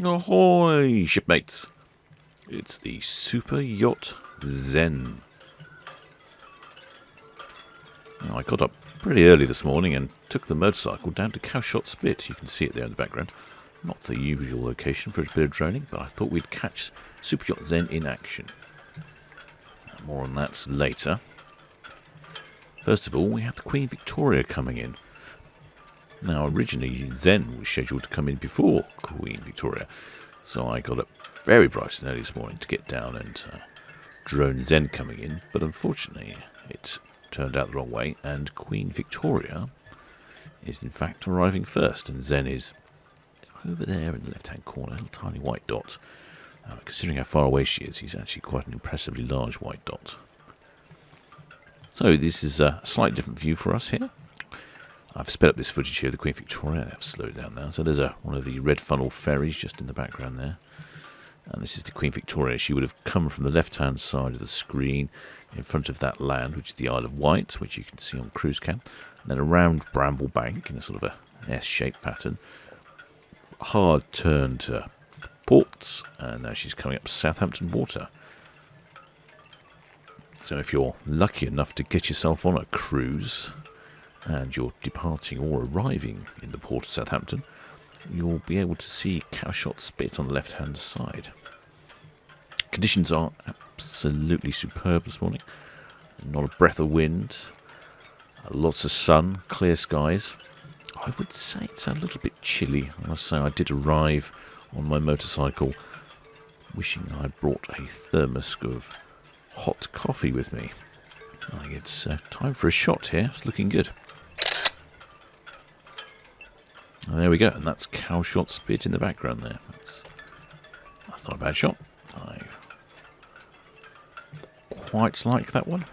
Ahoy, shipmates! It's the super yacht Zen. Now, I got up pretty early this morning and took the motorcycle down to Cowshot Spit. You can see it there in the background. Not the usual location for a bit of droning, but I thought we'd catch Super Yacht Zen in action. More on that later. First of all, we have the Queen Victoria coming in. Now, originally, Zen was scheduled to come in before Queen Victoria, so I got up very bright and early this morning to get down and drone Zen coming in, but unfortunately, it turned out the wrong way, and Queen Victoria is in fact arriving first, and Zen is over there in the left-hand corner, a little tiny white dot. Considering how far away she is, he's actually quite an impressively large white dot. So this is a slightly different view for us here. I've sped up this footage here of the Queen Victoria. I've slowed it down now. So there's one of the red funnel ferries just in the background there. And this is the Queen Victoria. She would have come from the left-hand side of the screen in front of that land, which is the Isle of Wight, which you can see on cruise cam. And then around Bramble Bank in a sort of a S-shaped pattern. Hard turn to ports, and now she's coming up Southampton water. So if you're lucky enough to get yourself on a cruise and you're departing or arriving in the port of Southampton, you'll be able to see Cowshot Spit on the left-hand side. Conditions are absolutely superb this morning. Not a breath of wind, lots of sun, clear skies. I would say it's a little bit chilly. I must say I did arrive on my motorcycle wishing I brought a thermos of hot coffee with me. I think it's time for a shot here. It's looking good. And there we go, and that's Cowshot Spit in the background there. That's not a bad shot. I quite like that one.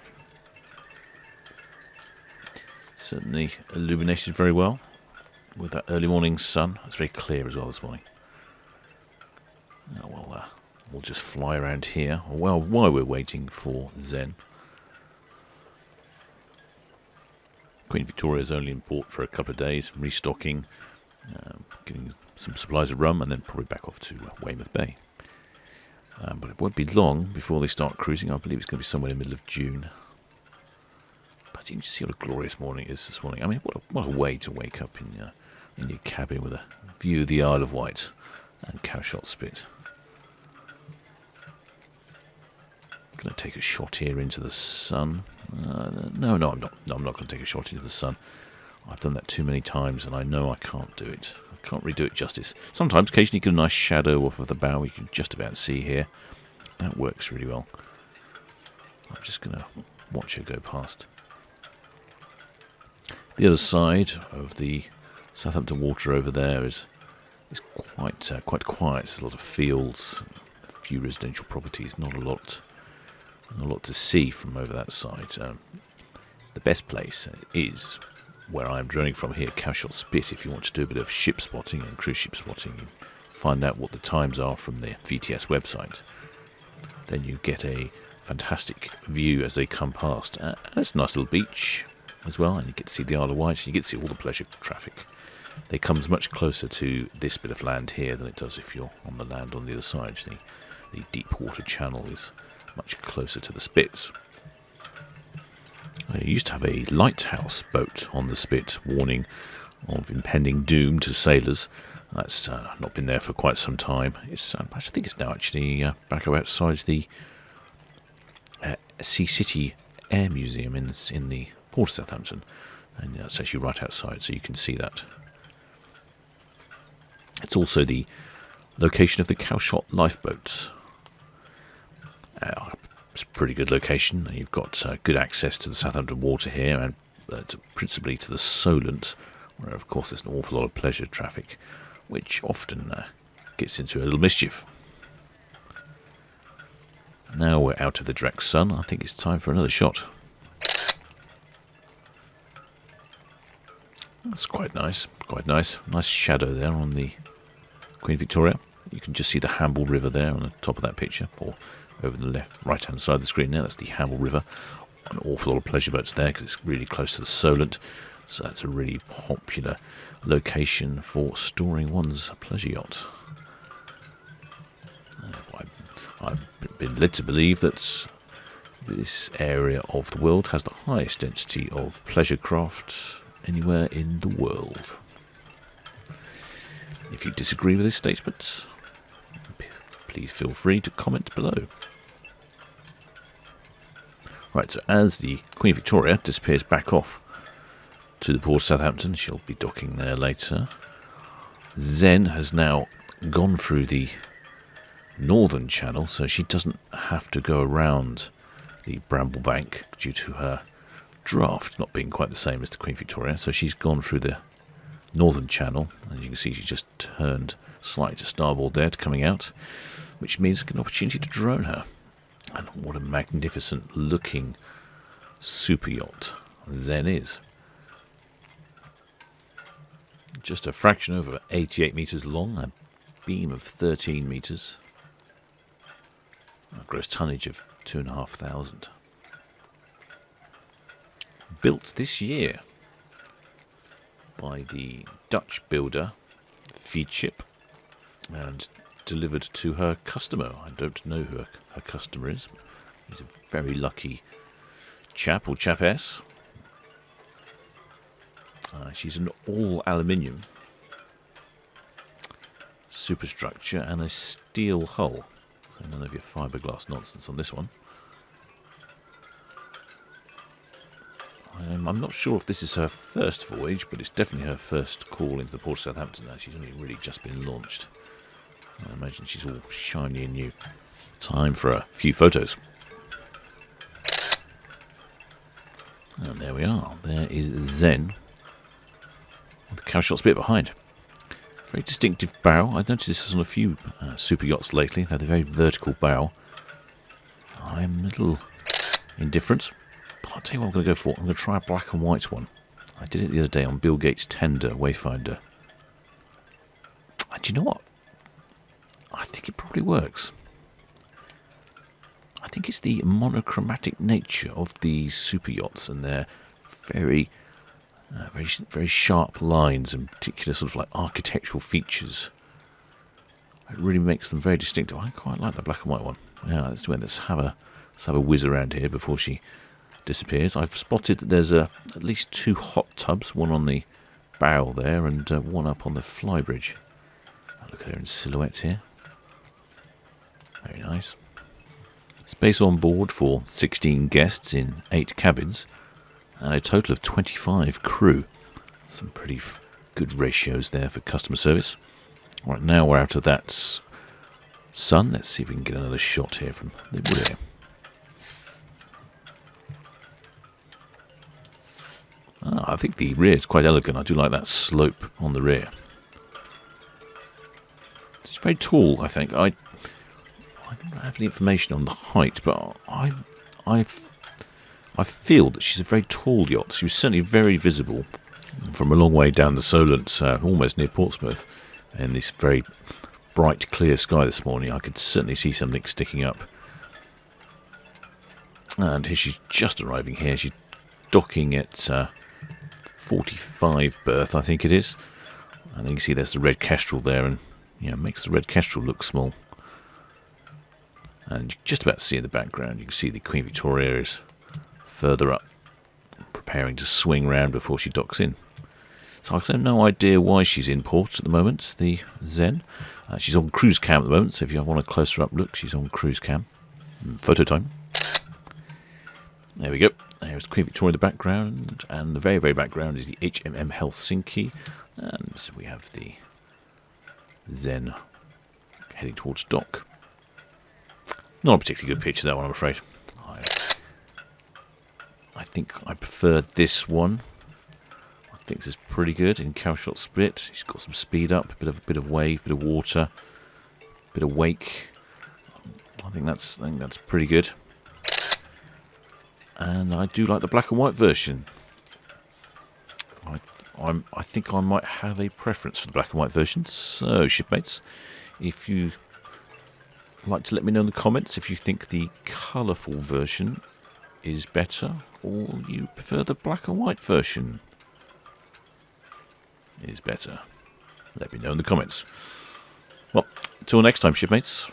Certainly illuminated very well with that early morning sun. It's very clear as well this morning. Oh, well, we'll just fly around here while we're waiting for Zen. Queen Victoria's only in port for a couple of days, restocking, getting some supplies of rum, and then probably back off to Weymouth Bay. But it won't be long before they start cruising. I believe it's going to be somewhere in the middle of June. But you can just see what a glorious morning it is this morning. I mean, what a way to wake up in your cabin with a view of the Isle of Wight and Cowshot Spit. Going to take a shot here into the sun. No, I'm not. No, I'm not going to take a shot into the sun. I've done that too many times, and I know I can't do it. I can't really do it justice. Sometimes, occasionally, you get a nice shadow off of the bow. You can just about see here. That works really well. I'm just going to watch her go past. The other side of the Southampton water over there is quite quiet. There's a lot of fields, a few residential properties, not a lot to see from over that side. The best place is where I'm droning from here, Cowshot Spit. If you want to do a bit of ship spotting and cruise ship spotting, you find out what the times are from the VTS website. Then you get a fantastic view as they come past. And it's a nice little beach as well, and you get to see the Isle of Wight, and you get to see all the pleasure traffic. It comes much closer to this bit of land here than it does if you're on the land on the other side. The deep water channel is much closer to the Spits. I used to have a lighthouse boat on the Spit, warning of impending doom to sailors. That's not been there for quite some time. I think it's now actually back outside the Sea City Air Museum in the port of Southampton, and that's actually right outside, so you can see that. It's also the location of the Cowshot lifeboat. It's a pretty good location. You've got good access to the Southampton water here, and principally to the Solent, where of course there's an awful lot of pleasure traffic, which often gets into a little mischief. Now we're out of the direct sun. I think it's time for another shot. That's quite nice. Nice shadow there on the Queen Victoria. You can just see the Hamble River there on the top of that picture, or over the right-hand side of the screen there. That's the Hamble River. An awful lot of pleasure boats there because it's really close to the Solent. So that's a really popular location for storing one's pleasure yacht. I've been led to believe that this area of the world has the highest density of pleasure craft anywhere in the world. If you disagree with this statement, please feel free to comment below. Right, so as the Queen Victoria disappears back off to the port of Southampton, she'll be docking there later. Zen has now gone through the northern channel, so she doesn't have to go around the Bramble Bank due to her draft not being quite the same as the Queen Victoria. So she's gone through the northern channel, and you can see she just turned slightly to starboard there to coming out, which means an opportunity to drone her. And what a magnificent looking super yacht Zen is. Just a fraction over 88 metres long, a beam of 13 metres, a gross tonnage of 2,500. Built this year by the Dutch builder Feedship and delivered to her customer. I don't know who her customer is. He's a very lucky chap or chapess. She's an all aluminium superstructure and a steel hull. So none of your fiberglass nonsense on this one. I'm not sure if this is her first voyage, but it's definitely her first call into the port of Southampton now. She's only really just been launched. I imagine she's all shiny and new. Time for a few photos. And there we are. There is Zen with the cowshot spit behind. Very distinctive bow. I've noticed this on a few super yachts lately. They have a very vertical bow. I'm a little indifferent, but I'll tell you what I'm going to go for. I'm going to try a black and white one. I did it the other day on Bill Gates' Tender Wayfinder. And do you know what? I think it probably works. I think it's the monochromatic nature of these super yachts and their very sharp lines and particular sort of like architectural features. It really makes them very distinctive. I quite like the black and white one. Yeah, let's have a whiz around here before she disappears. I've spotted that there's at least 2 hot tubs, one on the bow there and one up on the flybridge. Look at her in silhouette here. Very nice. Space on board for 16 guests in 8 cabins and a total of 25 crew. Some pretty good ratios there for customer service. Right, now we're out of that sun. Let's see if we can get another shot here from the rear. I think the rear is quite elegant. I do like that slope on the rear. It's very tall, I think. I don't have any information on the height, but I feel that she's a very tall yacht. She was certainly very visible from a long way down the Solent, almost near Portsmouth, in this very bright, clear sky this morning. I could certainly see something sticking up. And here she's just arriving here. She's docking at 45 berth, I think it is. And you can see there's the red kestrel there, and it makes the red kestrel look small. And you can just about see in the background, you can see the Queen Victoria is further up, preparing to swing round before she docks in. So I have no idea why she's in port at the moment, the Zen. She's on cruise cam at the moment, so if you want a closer up look, she's on cruise cam. Photo time. There we go. There's the Queen Victoria in the background, and the very, very background is the HMM Helsinki, and we have the Zen heading towards dock. Not a particularly good picture, that one, I'm afraid. I think I prefer this one. I think this is pretty good in cowshot split. She's got some speed up, a bit of wave, bit of water, bit of wake. I think that's pretty good. And I do like the black and white version. I think I might have a preference for the black and white version. So, shipmates, if you like to let me know in the comments if you think the colourful version is better or you prefer the black and white version is better. Let me know in the comments. Well, until next time, shipmates.